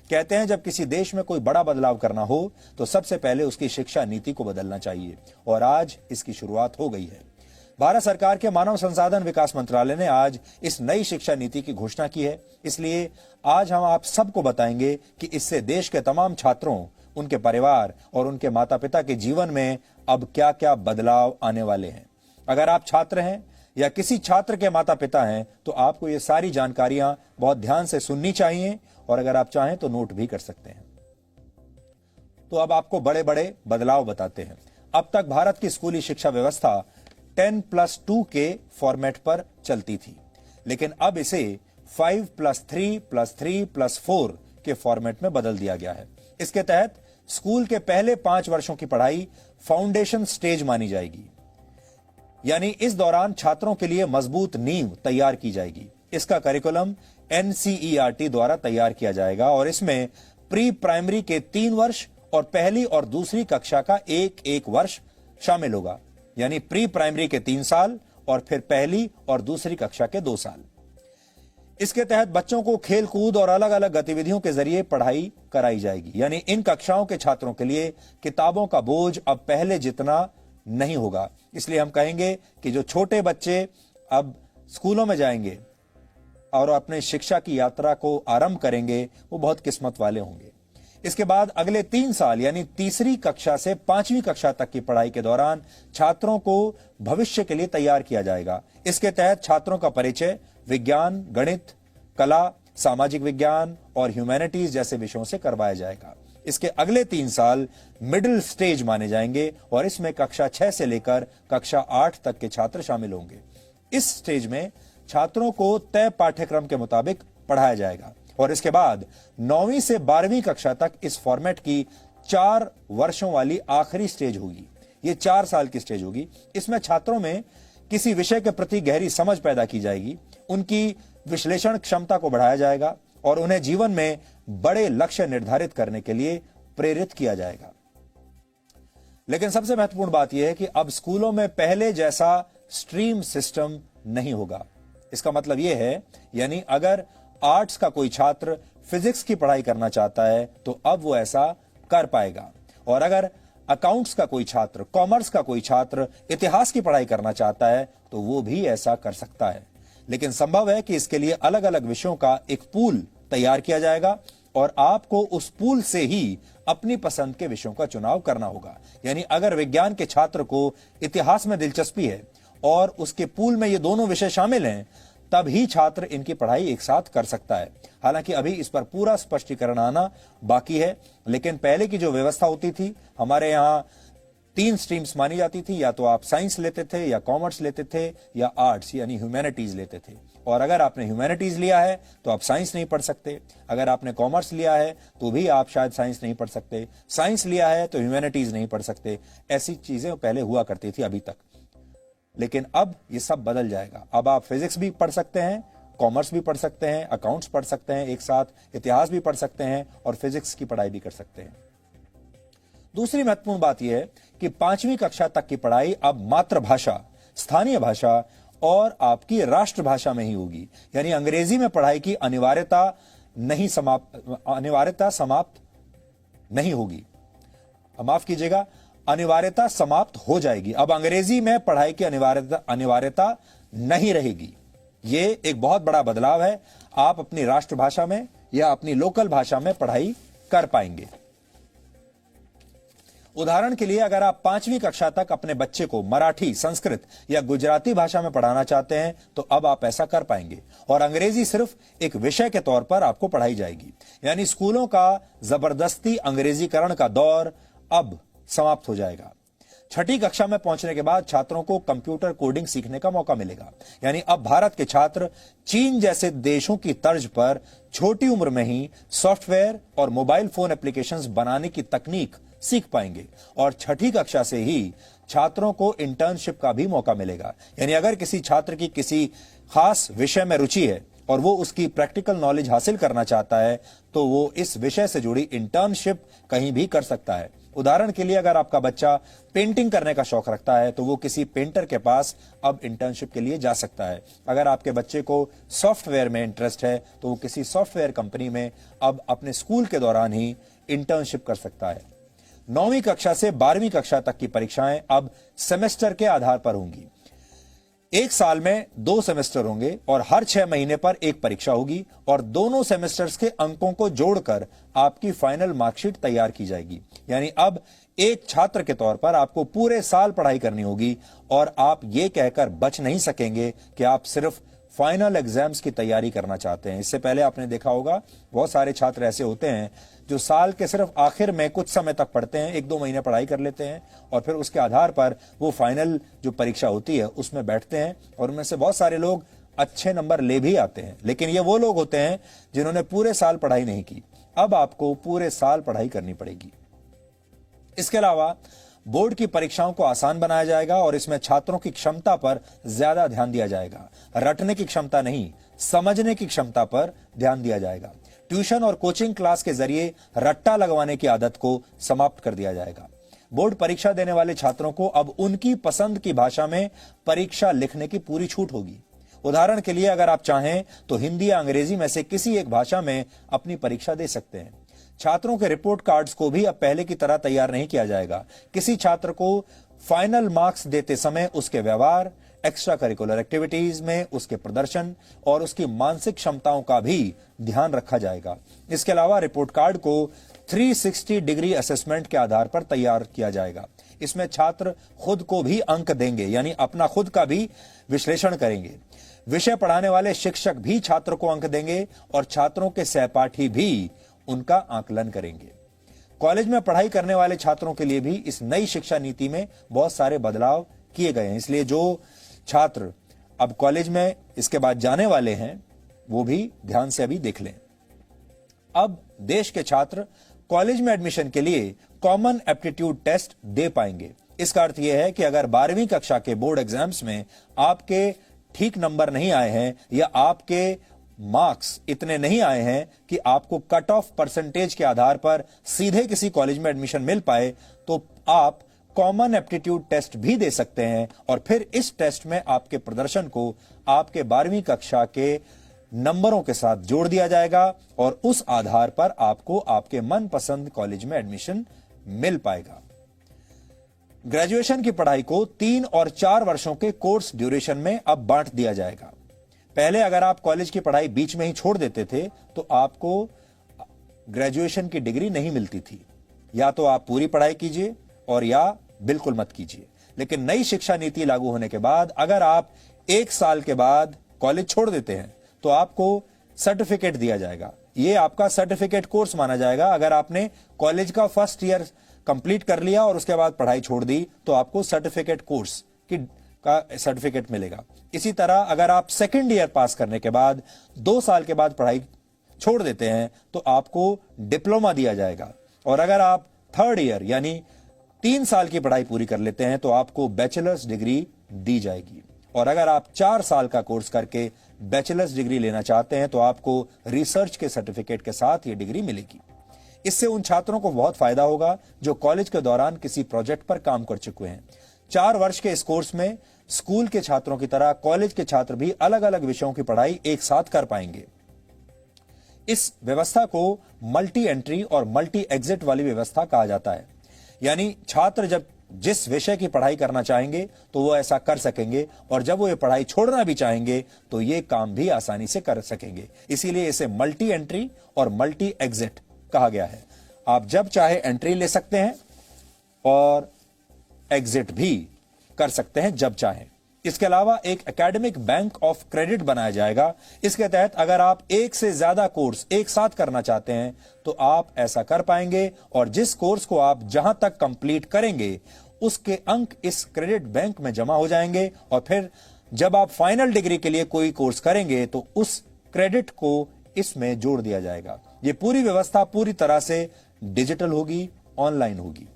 कहते हैं जब किसी देश में कोई बड़ा बदलाव करना हो तो सबसे पहले उसकी शिक्षा नीति को बदलना चाहिए और आज इसकी शुरुआत हो गई है। भारत सरकार के मानव संसाधन विकास मंत्रालय ने आज इस नई शिक्षा नीति की घोषणा की है। इसलिए आज हम आप सबको बताएंगे कि इससे देश के तमाम छात्रों, उनके परिवार और उनके माता पिता के जीवन में अब क्या क्या बदलाव आने वाले हैं। अगर आप छात्र हैं या किसी छात्र के माता पिता हैं तो आपको ये सारी जानकारियां बहुत ध्यान से सुननी चाहिए और अगर आप चाहें तो नोट भी कर सकते हैं। तो अब आपको बड़े बड़े बदलाव बताते हैं। अब तक भारत की स्कूली शिक्षा व्यवस्था 10+2 के फॉर्मेट पर चलती थी, लेकिन अब इसे 5+3+3+4 के फॉर्मेट में बदल दिया गया है। इसके तहत स्कूल के पहले 5 वर्षों की पढ़ाई फाउंडेशन स्टेज मानी जाएगी, यानी इस दौरान छात्रों के लिए मजबूत नींव तैयार की जाएगी। इसका करिकुलम NCERT द्वारा तैयार किया जाएगा और इसमें प्री प्राइमरी के 3 वर्ष और पहली और दूसरी कक्षा का एक वर्ष शामिल होगा, यानी प्री प्राइमरी के 3 साल और फिर पहली और दूसरी कक्षा के 2 साल। इसके तहत बच्चों को खेल कूद और अलग अलग गतिविधियों के जरिए पढ़ाई कराई जाएगी, यानी इन कक्षाओं के छात्रों के लिए किताबों का बोझ अब पहले जितना नहीं होगा। इसलिए हम कहेंगे कि जो छोटे बच्चे अब स्कूलों में जाएंगे और अपने शिक्षा की यात्रा को आरंभ करेंगे वो बहुत किस्मत वाले होंगे। इसके बाद अगले 3 साल यानी तीसरी कक्षा से 5वीं कक्षा तक की पढ़ाई के दौरान छात्रों को भविष्य के लिए तैयार किया जाएगा। इसके तहत छात्रों का परिचय विज्ञान, गणित, कला, सामाजिक विज्ञान और ह्यूमैनिटीज जैसे विषयों से करवाया जाएगा। इसके अगले 3 साल मिडिल स्टेज माने जाएंगे और इसमें कक्षा 6 से लेकर कक्षा 8 तक के छात्र शामिल होंगे। इस स्टेज में छात्रों को तय पाठ्यक्रम के मुताबिक पढ़ाया जाएगा और इसके बाद 9वीं से 12वीं कक्षा तक इस फॉर्मेट की 4 वर्षों वाली आखिरी स्टेज होगी। ये 4 साल की स्टेज होगी। इसमें छात्रों में किसी विषय के प्रति गहरी समझ पैदा की जाएगी, उनकी विश्लेषण क्षमता को बढ़ाया जाएगा और उन्हें जीवन में बड़े लक्ष्य निर्धारित करने के लिए प्रेरित किया जाएगा। लेकिन सबसे महत्वपूर्ण बात यह है कि अब स्कूलों में पहले जैसा स्ट्रीम सिस्टम नहीं होगा। इसका मतलब यह है, यानी अगर आर्ट्स का कोई छात्र फिजिक्स की पढ़ाई करना चाहता है तो अब वो ऐसा कर पाएगा और अगर अकाउंट्स का कोई छात्र, कॉमर्स का कोई छात्र इतिहास की पढ़ाई करना चाहता है तो वो भी ऐसा कर सकता है। लेकिन संभव है कि इसके लिए अलग अलग विषयों का एक पूल तैयार किया जाएगा और आपको उस पूल से ही अपनी पसंद के विषयों का चुनाव करना होगा। यानी अगर विज्ञान के छात्र को इतिहास में दिलचस्पी है और उसके पूल में ये दोनों विषय शामिल हैं, तब ही छात्र इनकी पढ़ाई एक साथ कर सकता है। हालांकि अभी इस पर पूरा स्पष्टीकरण आना बाकी है, लेकिन पहले की जो व्यवस्था होती थी, हमारे यहां 3 स्ट्रीम्स मानी जाती थी, या तो आप साइंस लेते थे या कॉमर्स लेते थे या आर्ट्स यानी ह्यूमैनिटीज लेते थे। और अगर आपने ह्यूमैनिटीज लिया है तो आप साइंस नहीं पढ़ सकते, अगर आपने कॉमर्स लिया है तो भी आप शायद साइंस नहीं पढ़ सकते, साइंस लिया है तो ह्यूमैनिटीज नहीं पढ़ सकते। ऐसी चीजें पहले हुआ करती थी अभी तक, लेकिन अब ये सब बदल जाएगा। अब आप फिजिक्स भी पढ़ सकते हैं, कॉमर्स भी पढ़ सकते हैं, अकाउंट्स पढ़ सकते हैं, एक साथ इतिहास भी पढ़ सकते हैं और फिजिक्स की पढ़ाई भी कर सकते हैं। दूसरी महत्वपूर्ण बात यह है कि 5वीं कक्षा तक की पढ़ाई अब मातृभाषा, स्थानीय भाषा और आपकी राष्ट्रभाषा में ही होगी। यानी अंग्रेजी में पढ़ाई की अनिवार्यता समाप्त नहीं होगी। माफ कीजिएगा, अनिवार्यता समाप्त हो जाएगी। अब अंग्रेजी में पढ़ाई की अनिवार्यता नहीं रहेगी। यह एक बहुत बड़ा बदलाव है। आप अपनी राष्ट्रभाषा में या अपनी लोकल भाषा में पढ़ाई कर पाएंगे। उदाहरण के लिए अगर आप 5वीं कक्षा तक अपने बच्चे को मराठी, संस्कृत या गुजराती भाषा में पढ़ाना चाहते हैं तो अब आप ऐसा कर पाएंगे और अंग्रेजी सिर्फ एक विषय के तौर पर आपको पढ़ाई जाएगी। यानी स्कूलों का जबरदस्ती अंग्रेजीकरण का दौर अब समाप्त हो जाएगा। 6ठी कक्षा में पहुंचने के बाद छात्रों को कंप्यूटर कोडिंग सीखने का मौका मिलेगा। यानी अब भारत के छात्र चीन जैसे देशों की तर्ज पर छोटी उम्र में ही सॉफ्टवेयर और मोबाइल फोन एप्लीकेशंस बनाने की तकनीक सीख पाएंगे और 6ठी कक्षा से ही छात्रों को इंटर्नशिप का भी मौका मिलेगा। यानी अगर किसी छात्र की किसी खास विषय में रुचि है और वो उसकी प्रैक्टिकल नॉलेज हासिल करना चाहता है तो वो इस विषय से जुड़ी इंटर्नशिप कहीं भी कर सकता है उदाहरण के लिए अगर आपका बच्चा पेंटिंग करने का शौक रखता है तो वो किसी पेंटर के पास अब इंटर्नशिप के लिए जा सकता है। अगर आपके बच्चे को सॉफ्टवेयर में इंटरेस्ट है तो वो किसी सॉफ्टवेयर कंपनी में अब अपने स्कूल के दौरान ही इंटर्नशिप कर सकता है। 9वीं कक्षा से 12वीं कक्षा तक की परीक्षाएं अब सेमेस्टर के आधार पर होंगी। एक साल में 2 सेमेस्टर होंगे और हर 6 महीने पर एक परीक्षा होगी और दोनों सेमेस्टर्स के अंकों को जोड़कर आपकी फाइनल मार्कशीट तैयार की जाएगी। यानी अब एक छात्र के तौर पर आपको पूरे साल पढ़ाई करनी होगी और आप ये कहकर बच नहीं सकेंगे कि आप सिर्फ फाइनल एग्जाम्स की तैयारी करना चाहते हैं। इससे पहले आपने देखा होगा बहुत सारे छात्र ऐसे होते हैं जो साल के सिर्फ आखिर में कुछ समय तक पढ़ते हैं, 1-2 महीने पढ़ाई कर लेते हैं और फिर उसके आधार पर वो फाइनल जो परीक्षा होती है उसमें बैठते हैं और उनमें से बहुत सारे लोग अच्छे नंबर ले भी आते हैं। लेकिन ये वो लोग होते हैं जिन्होंने पूरे साल पढ़ाई नहीं की। अब आपको पूरे साल पढ़ाई करनी पड़ेगी। इसके अलावा बोर्ड की परीक्षाओं को आसान बनाया जाएगा और इसमें छात्रों की क्षमता पर ज्यादा ध्यान दिया जाएगा। रटने की क्षमता नहीं, समझने की क्षमता पर ध्यान दिया जाएगा। ट्यूशन और कोचिंग क्लास के जरिए रट्टा लगवाने की आदत को समाप्त कर दिया जाएगा। बोर्ड परीक्षा देने वाले छात्रों को अब उनकी पसंद की भाषा में परीक्षा लिखने की पूरी छूट होगी। उदाहरण के लिए अगर आप चाहें तो हिंदी या अंग्रेजी में से किसी एक भाषा में अपनी परीक्षा दे सकते हैं। छात्रों के रिपोर्ट कार्ड्स को भी अब पहले की तरह तैयार नहीं किया जाएगा। किसी छात्र को फाइनल मार्क्स देते समय उसके व्यवहार, एक्स्ट्रा करिकुलर एक्टिविटीज में उसके प्रदर्शन और उसकी मानसिक क्षमताओं का भी ध्यान रखा जाएगा। इसके अलावा रिपोर्ट कार्ड को 360 डिग्री असेसमेंट के आधार पर तैयार किया जाएगा। इसमें छात्र खुद को भी अंक देंगे, यानी अपना खुद का भी विश्लेषण करेंगे। विषय पढ़ाने वाले शिक्षक भी छात्र को अंक देंगे और छात्रों के सहपाठी भी उनका आकलन करेंगे। कॉलेज में पढ़ाई करने वाले छात्रों के लिए भी इस नई शिक्षा नीति में बहुत सारे बदलाव किए गए हैं। इसलिए जो छात्र अब कॉलेज में इसके बाद जाने वाले हैं वो भी ध्यान से अभी देख लें। अब देश के छात्र कॉलेज में एडमिशन के लिए कॉमन एप्टीट्यूड टेस्ट दे पाएंगे। इसका अर्थ यह है कि अगर 12वीं कक्षा के बोर्ड एग्जाम्स में आपके ठीक नंबर नहीं आए हैं या आपके मार्क्स इतने नहीं आए हैं कि आपको कट ऑफ परसेंटेज के आधार पर सीधे किसी कॉलेज में एडमिशन मिल पाए, तो आप कॉमन एप्टीट्यूड टेस्ट भी दे सकते हैं और फिर इस टेस्ट में आपके प्रदर्शन को आपके 12वीं कक्षा के नंबरों के साथ जोड़ दिया जाएगा और उस आधार पर आपको आपके मनपसंद कॉलेज में एडमिशन मिल पाएगा। ग्रेजुएशन की पढ़ाई को 3 और 4 वर्षों के कोर्स ड्यूरेशन में अब बांट दिया जाएगा। पहले अगर आप कॉलेज की पढ़ाई बीच में ही छोड़ देते थे तो आपको ग्रेजुएशन की डिग्री नहीं मिलती थी। या तो आप पूरी पढ़ाई कीजिए और या बिल्कुल मत कीजिए। लेकिन नई शिक्षा नीति लागू होने के बाद अगर आप 1 साल के बाद कॉलेज छोड़ देते हैं तो आपको सर्टिफिकेट दिया जाएगा। यह आपका सर्टिफिकेट कोर्स माना जाएगा। अगर आपने कॉलेज का फर्स्ट ईयर कंप्लीट कर लिया और उसके बाद पढ़ाई छोड़ दी तो आपको सर्टिफिकेट कोर्स का सर्टिफिकेट मिलेगा। इसी तरह अगर आप सेकेंड ईयर पास करने के बाद 2 साल के बाद पढ़ाई छोड़ देते हैं तो आपको डिप्लोमा दिया जाएगा और अगर आप 3rd ईयर यानी 3 साल की पढ़ाई पूरी कर लेते हैं तो आपको बैचलर्स डिग्री दी जाएगी और अगर आप 4 साल का कोर्स करके बैचलर्स डिग्री लेना चाहते हैं तो आपको रिसर्च के सर्टिफिकेट के साथ ये डिग्री मिलेगी। इससे उन छात्रों को बहुत फायदा होगा जो कॉलेज के दौरान किसी प्रोजेक्ट पर काम कर चुके हैं। 4 वर्ष के इस कोर्स में स्कूल के छात्रों की तरह कॉलेज के छात्र भी अलग अलग विषयों की पढ़ाई एक साथ कर पाएंगे। इस व्यवस्था को मल्टी एंट्री और मल्टी एग्जिट वाली व्यवस्था कहा जाता है। यानी छात्र जब जिस विषय की पढ़ाई करना चाहेंगे तो वो ऐसा कर सकेंगे और जब वो ये पढ़ाई छोड़ना भी चाहेंगे तो ये काम भी आसानी से कर सकेंगे। इसीलिए इसे मल्टी एंट्री और मल्टी एग्जिट कहा गया है। आप जब चाहे एंट्री ले सकते हैं और एग्जिट भी कर सकते हैं जब चाहें। इसके अलावा एक एकेडमिक बैंक ऑफ क्रेडिट बनाया जाएगा। इसके तहत अगर आप एक से ज्यादा कोर्स एक साथ करना चाहते हैं तो आप ऐसा कर पाएंगे और जिस कोर्स को आप जहां तक कंप्लीट करेंगे उसके अंक इस क्रेडिट बैंक में जमा हो जाएंगे और फिर जब आप फाइनल डिग्री के लिए कोई कोर्स करेंगे तो उस क्रेडिट को इसमें जोड़ दिया जाएगा। यह पूरी व्यवस्था पूरी तरह से डिजिटल होगी, ऑनलाइन होगी।